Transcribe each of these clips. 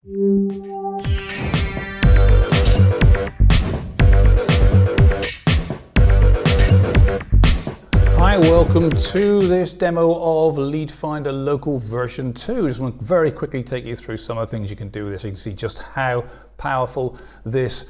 Hi, welcome to this demo of Lead Finder Local version 2. Just want to very quickly take you through some of the things you can do with this so you can see just how powerful this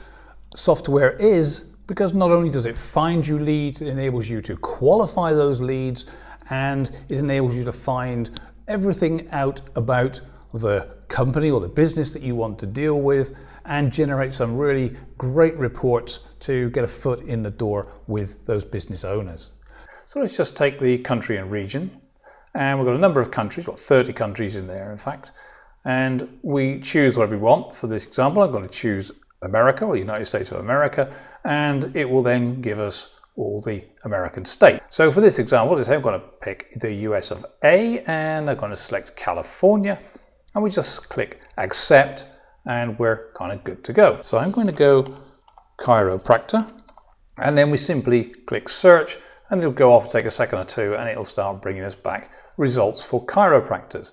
software is, because not only does it find you leads, it enables you to qualify those leads, and it enables you to find everything out about the company or the business that you want to deal with and generate some really great reports to get a foot in the door with those business owners. So let's just take the country and region, and we've got a number of countries, got 30 countries in there in fact, and we choose whatever we want. For this example, I'm going to choose America or United States of America, and it will then give us all the American states. So for this example, I'm going to pick the US of A, and I'm going to select California, and we just click accept, and we're kind of good to go. So I'm going to go chiropractor, and then we simply click search, and it'll go off, take a second or two, and it'll start bringing us back results for chiropractors.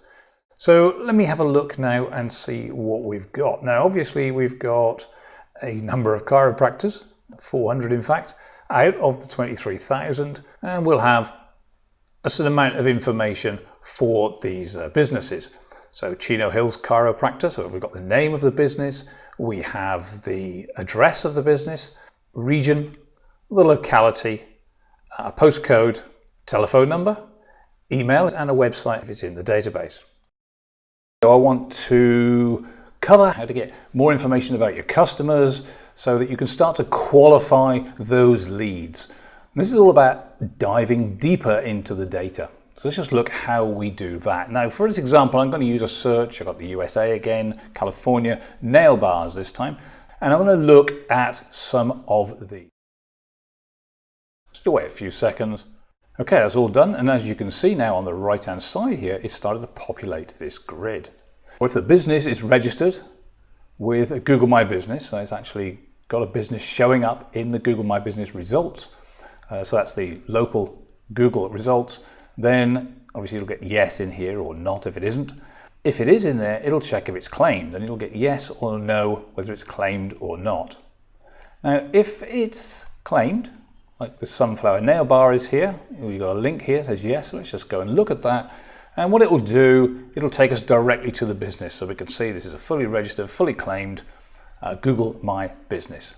So let me have a look now and see what we've got. Now obviously we've got a number of chiropractors, 400 in fact, out of the 23,000, and we'll have a certain amount of information for these businesses. So Chino Hills Chiropractor, so we've got the name of the business, we have the address of the business, region, the locality, a postcode, telephone number, email, and a website if it's in the database. So I want to cover how to get more information about your customers so that you can start to qualify those leads. And this is all about diving deeper into the data. So let's just look how we do that. Now for this example, I'm going to use a search. I've got the USA again, California, nail bars this time, and I'm going to look at some of these. Just wait a few seconds. Okay, that's all done, and as you can see now on the right hand side here, it started to populate this grid. If the business is registered with Google My Business, so it's actually got a business showing up in the Google My Business results, so that's the local Google results, then obviously it'll get yes in here or not if it isn't. If it is in there, it'll check if it's claimed, and it'll get yes or no whether it's claimed or not. Now if it's claimed, like the sunflower nail bar is here, we've got a link here that says yes, so let's just go and look at that. And what it will do, it'll take us directly to the business, so we can see this is a fully registered, fully claimed Google My Business.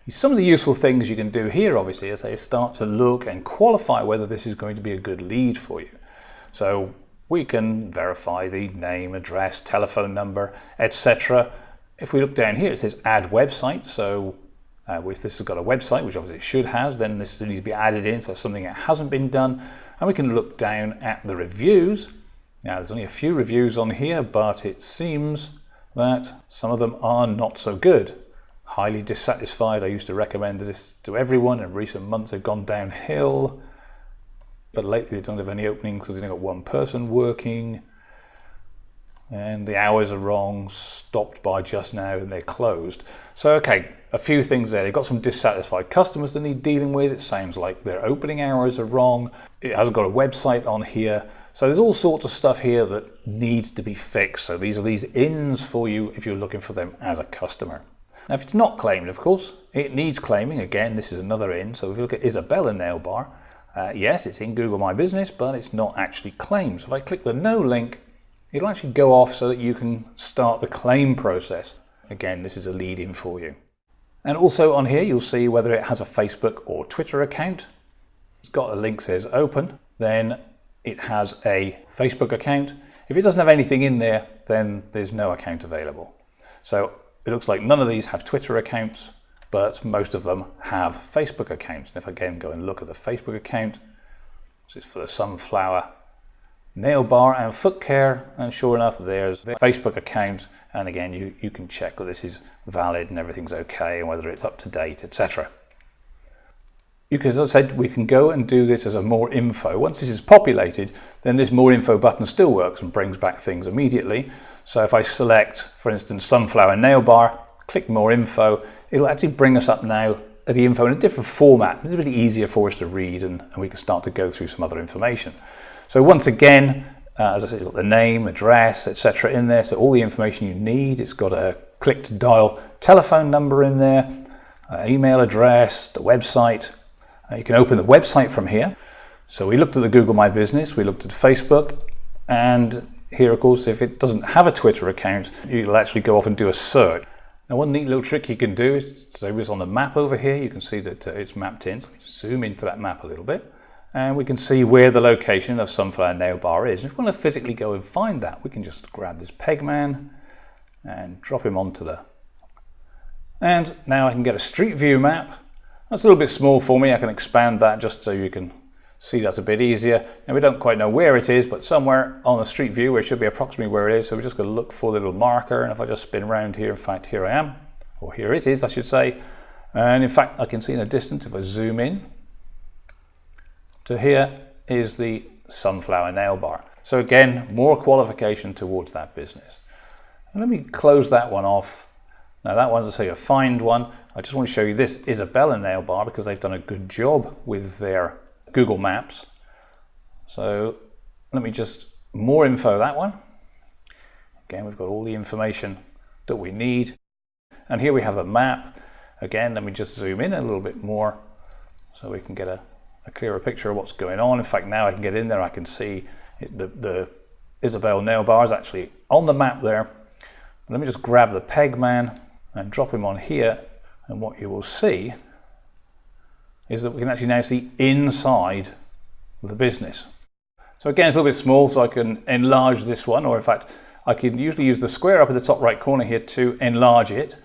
Some of the useful things you can do here obviously is they start to look and qualify whether this is going to be a good lead for you. So we can verify the name, address, telephone number, etc. If we look down here, it says add website, so if this has got a website, which obviously it should have, then this needs to be added in, so something that hasn't been done. And we can look down at the reviews. Now there's only a few reviews on here, but it seems that some of them are not so good. Highly dissatisfied. I used to recommend this to everyone. In recent months they've gone downhill, but lately they don't have any openings because they've only got one person working. And the hours are wrong, stopped by just now, and they're closed. So okay, a few things there. They've got some dissatisfied customers they need dealing with. It sounds like their opening hours are wrong. It hasn't got a website on here. So there's all sorts of stuff here that needs to be fixed. So these are these ins for you if you're looking for them as a customer. Now if it's not claimed, of course, it needs claiming. Again, this is another in. So if you look at Isabella nail bar, yes, it's in Google My Business, but it's not actually claimed. So if I click the no link, it'll actually go off so that you can start the claim process. Again, this is a lead in for you. And also on here, you'll see whether it has a Facebook or Twitter account. It's got a link that says open, then it has a Facebook account. If it doesn't have anything in there, then there's no account available. So it looks like none of these have Twitter accounts, but most of them have Facebook accounts. And if I again go and look at the Facebook account, this is for the sunflower nail bar and foot care, and sure enough there's the Facebook account, and again you can check that this is valid and everything's okay and whether it's up to date, etc. You can, as I said, we can go and do this as a more info. Once this is populated, then this more info button still works and brings back things immediately. So if I select, for instance, sunflower nail bar, click more info, it'll actually bring us up now at the info in a different format. It's a bit easier for us to read, and we can start to go through some other information. So once again, As I said, it's got the name, address, etc. in there, so all the information you need. It's got a click to dial telephone number in there, email address, the website. You can open the website from here. So we looked at the Google My Business, we looked at Facebook, and here, of course, if it doesn't have a Twitter account, you'll actually go off and do a search. Now, one neat little trick you can do is, so it's on the map over here, you can see that it's mapped in. So zoom into that map a little bit, and we can see where the location of Sunflower Nail Bar is. If we want to physically go and find that, we can just grab this peg man and drop him onto the... And now I can get a street view map. That's a little bit small for me. I can expand that just so you can see that's a bit easier. Now, we don't quite know where it is, but somewhere on the street view where it should be approximately where it is. So we're just going to look for the little marker, and if I just spin around here, in fact, here I am, or here it is, I should say. And in fact, I can see in the distance, if I zoom in to here, is the Sunflower Nail Bar. So again, more qualification towards that business. And let me close that one off. Now that one's, I say, a find one. I just want to show you this Isabella Nail Bar because they've done a good job with their Google Maps. So let me just, more info, that one. Again, we've got all the information that we need. And here we have the map. Again, let me just zoom in a little bit more so we can get a clearer picture of what's going on. In fact, now I can get in there, I can see the Isabel Nail Bar is actually on the map there. Let me just grab the peg man and drop him on here, and what you will see is that we can actually now see inside the business. So again, it's a little bit small, so I can enlarge this one, or in fact, I can usually use the square up at the top right corner here to enlarge it,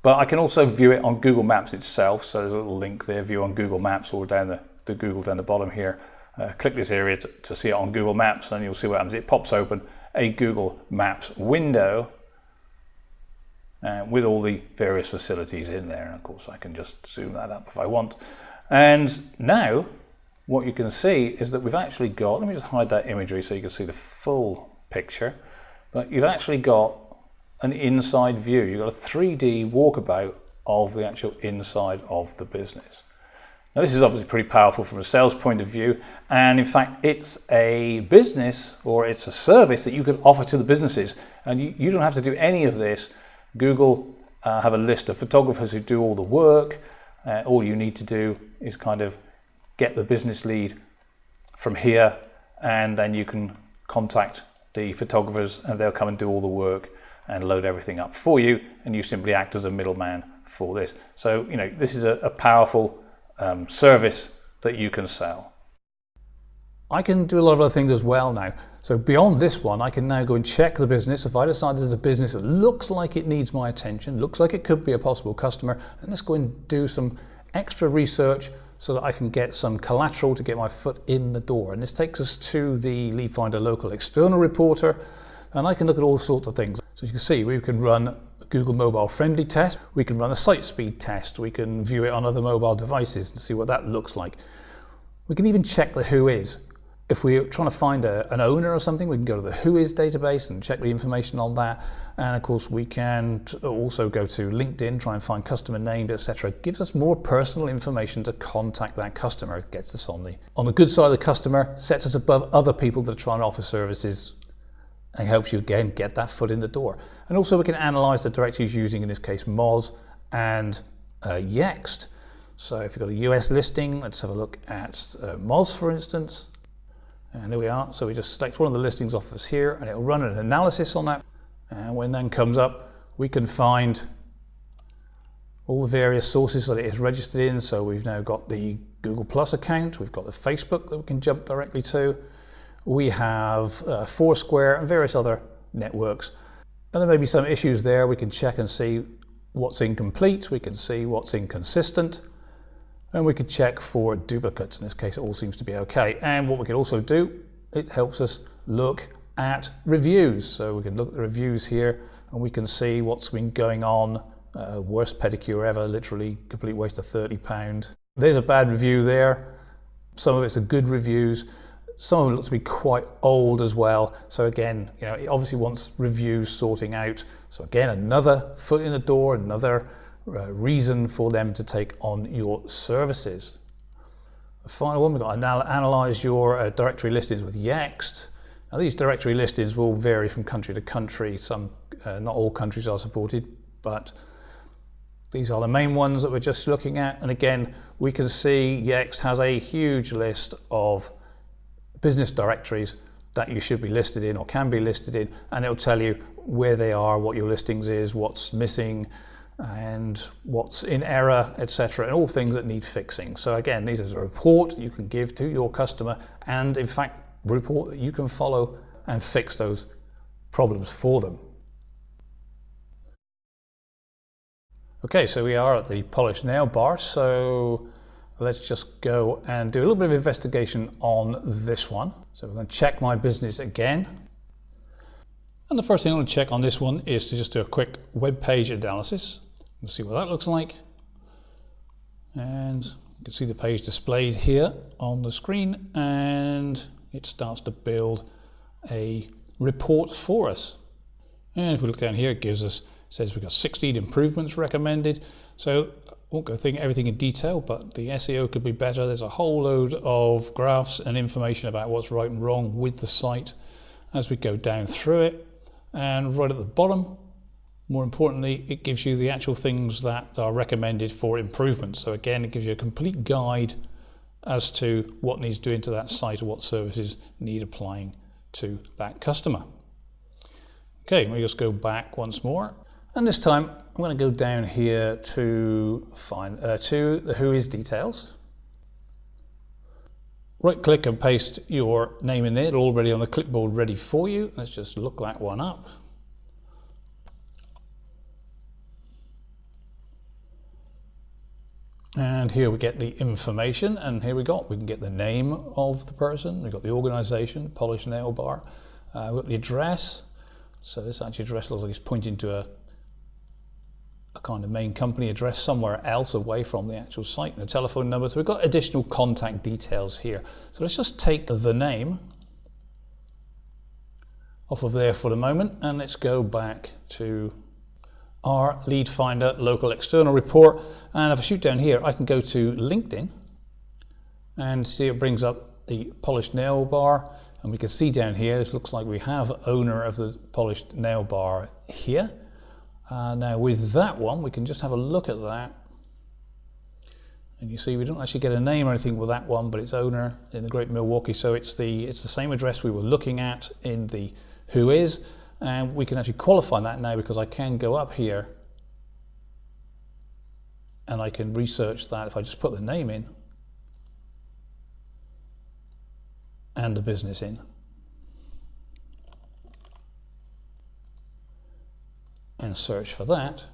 but I can also view it on Google Maps itself. So there's a little link there, view on Google Maps, or down the Google down the bottom here. Click this area to see it on Google Maps, and you'll see what happens. It pops open a Google Maps window with all the various facilities in there. And of course, I can just zoom that up if I want. And now what you can see is that we've actually got, let me just hide that imagery so you can see the full picture, but you've actually got an inside view. You've got a 3D walkabout of the actual inside of the business. Now this is obviously pretty powerful from a sales point of view, and in fact it's a business, or it's a service that you can offer to the businesses, and you don't have to do any of this. Google have a list of photographers who do all the work. All you need to do is kind of get the business lead from here, and then you can contact the photographers and they'll come and do all the work and load everything up for you, and you simply act as a middleman for this. So, you know, this is a powerful service that you can sell. I can do a lot of other things as well now. So beyond this one, I can now go and check the business. If I decide this is a business that looks like it needs my attention, looks like it could be a possible customer, and let's go and do some extra research so that I can get some collateral to get my foot in the door. And this takes us to the Lead Finder Local External Reporter, and I can look at all sorts of things. So you can see we can run a Google Mobile Friendly test, we can run a site speed test, we can view it on other mobile devices and see what that looks like. We can even check the who is. If we're trying to find an owner or something, we can go to the Whois database and check the information on that. And of course, we can also go to LinkedIn, try and find customer names, etc. It gives us more personal information to contact that customer. It gets us on the good side of the customer, sets us above other people that are trying to offer services, and helps you again get that foot in the door. And also we can analyze the directories using, in this case, Moz and Yext. So if you've got a US listing, let's have a look at Moz, for instance. And there we are. So we just select one of the listings off us here, and it'll run an analysis on that. And when that comes up, we can find all the various sources that it is registered in. So we've now got the Google Plus account, we've got the Facebook that we can jump directly to. We have Foursquare and various other networks. And there may be some issues there. We can check and see what's incomplete. We can see what's inconsistent. And we could check for duplicates. In this case, it all seems to be okay. And what we can also do, it helps us look at reviews. So we can look at the reviews here, and we can see what's been going on. Worst pedicure ever, literally complete waste of £30. There's a bad review there. Some of it's a good reviews. Some of them look to be quite old as well. So again, you know, it obviously wants reviews sorting out. So again, another foot in the door, another reason for them to take on your services. The final one, we've got to analyze your directory listings with Yext. Now these directory listings will vary from country to country. Not all countries are supported, but these are the main ones that we're just looking at. And again, we can see Yext has a huge list of business directories that you should be listed in or can be listed in, and it'll tell you where they are, what your listings is, what's missing, and what's in error, etc., and all things that need fixing. So again, these is a report you can give to your customer, and in fact, a report that you can follow and fix those problems for them. Okay, so we are at the polished nail bar, so let's just go and do a little bit of investigation on this one. So we're going to check my business again. And the first thing I'm going to check on this one is to just do a quick web page analysis. We'll see what that looks like. And you can see the page displayed here on the screen, and it starts to build a report for us. And if we look down here, it gives us, says we've got 16 improvements recommended. So I won't go through everything in detail, but the SEO could be better. There's a whole load of graphs and information about what's right and wrong with the site as we go down through it. And right at the bottom, more importantly, it gives you the actual things that are recommended for improvement. So again, it gives you a complete guide as to what needs doing to that site or what services need applying to that customer. Okay, let me just go back once more. And this time I'm going to go down here to find to the Who Is details. Right click and paste your name in there. It's already on the clipboard ready for you. Let's just look that one up. And here we get the information, and here we can get the name of the person, we've got the organization, Polished Nail Bar, we've got the address. So this actually address looks like it's pointing to a kind of main company address somewhere else away from the actual site, and a telephone number. So we've got additional contact details here. So let's just take the name off of there for the moment, and let's go back to our Lead Finder local external report. And if I shoot down here, I can go to LinkedIn and see it brings up the Polished Nail Bar, and we can see down here, this looks like we have owner of the Polished Nail Bar here. Now with that one, we can just have a look at that, and you see we don't actually get a name or anything with that one, but it's owner in the Great Milwaukee. So it's the same address we were looking at in the Who Is, and we can actually qualify that now because I can go up here and I can research that if I just put the name in and the business in. And search for that,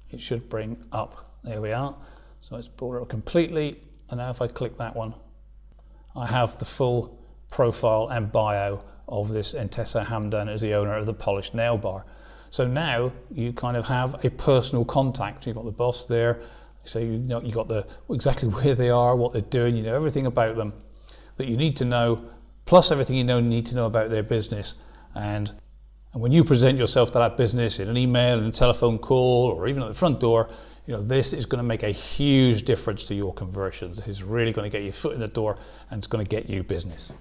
it should bring up, there we are. So it's brought it up completely, and now if I click that one, I have the full profile and bio of this Entessa Hamdan as the owner of the Polished Nail Bar. So now you kind of have a personal contact. You've got the boss there, so you know you got exactly where they are, what they're doing, you know everything about them that you need to know, plus everything you need to know about their business. And when you present yourself to that business in an email, in a telephone call, or even at the front door, you know, this is going to make a huge difference to your conversions. This is really going to get your foot in the door, and it's going to get you business.